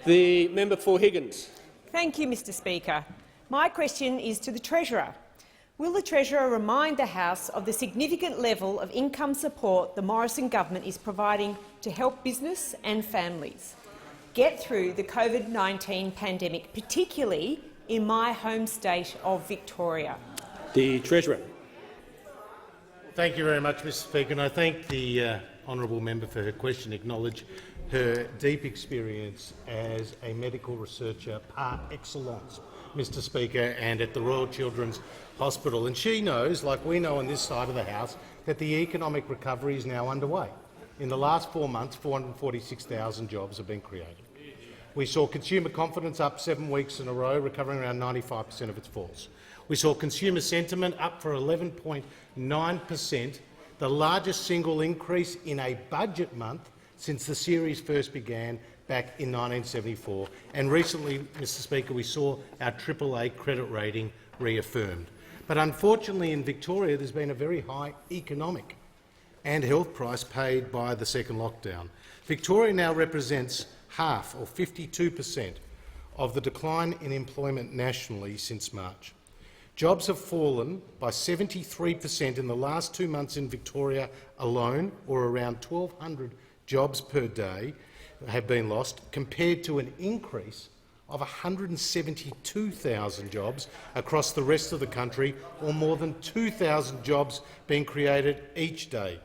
The member for Higgins. Thank you, Mr Speaker. My question is to the Treasurer. Will the Treasurer remind the House of the significant level of income support the Morrison government is providing to help business and families get through the COVID-19 pandemic, particularly in my home state of Victoria? The Treasurer. Thank you very much, Mr Speaker, and I thank the honourable member for her question, acknowledge her deep experience as a medical researcher par excellence, Mr Speaker, and at the Royal Children's Hospital. And she knows, like we know on this side of the House, that the economic recovery is now underway. In the last 4 months, 446,000 jobs have been created. We saw consumer confidence up 7 weeks in a row, recovering around 95% of its falls. We saw consumer sentiment up for 11.9%, the largest single increase in a budget month since the series first began back in 1974. And recently, Mr Speaker, we saw our AAA credit rating reaffirmed. But unfortunately in Victoria there's been a very high economic and health price paid by the second lockdown. Victoria now represents half, or 52%, of the decline in employment nationally since March. Jobs have fallen by 73% in the last 2 months in Victoria alone, or around 1,200 jobs per day have been lost, compared to an increase of 172,000 jobs across the rest of the country, or more than 2,000 jobs being created each day.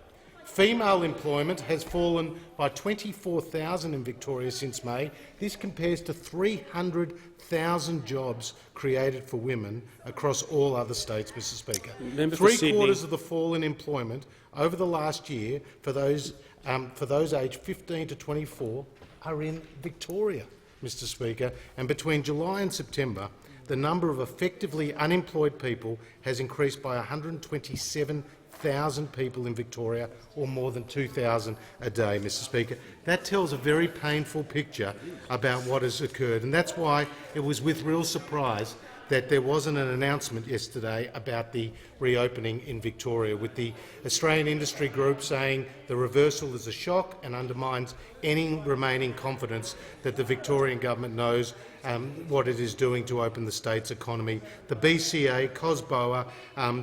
Female employment has fallen by 24,000 in Victoria since May. This compares to 300,000 jobs created for women across all other states, Mr Speaker. Three-quarters of the fall in employment over the last year for those aged 15 to 24 are in Victoria, Mr Speaker, and between July and September, the number of effectively unemployed people has increased by 127,000 people in Victoria, or more than 2,000 a day, Mr Speaker. That tells a very painful picture about what has occurred, and that's why it was with real surprise that there wasn't an announcement yesterday about the reopening in Victoria, with the Australian Industry Group saying the reversal is a shock and undermines any remaining confidence that the Victorian government knows what it is doing to open the state's economy. The BCA, COSBOA,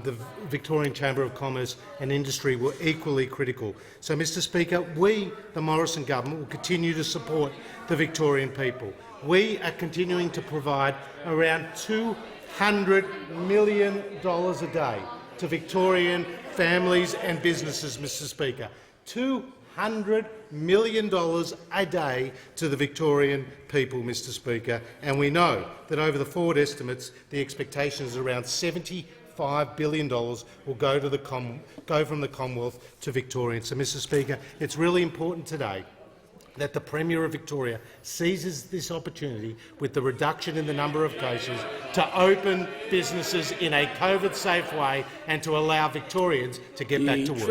the Victorian Chamber of Commerce and Industry were equally critical. So, Mr Speaker, we, the Morrison government, will continue to support the Victorian people. We are continuing to provide around $200 million a day to Victorian families and businesses, Mr Speaker. $200 million a day to the Victorian people, Mr Speaker, and we know that over the forward estimates the expectation is around $75 billion will go from the Commonwealth to Victoria. So, Mr Speaker, it's really important today that the Premier of Victoria seizes this opportunity with the reduction in the number of cases to open businesses in a COVID-safe way and to allow Victorians to get back to work.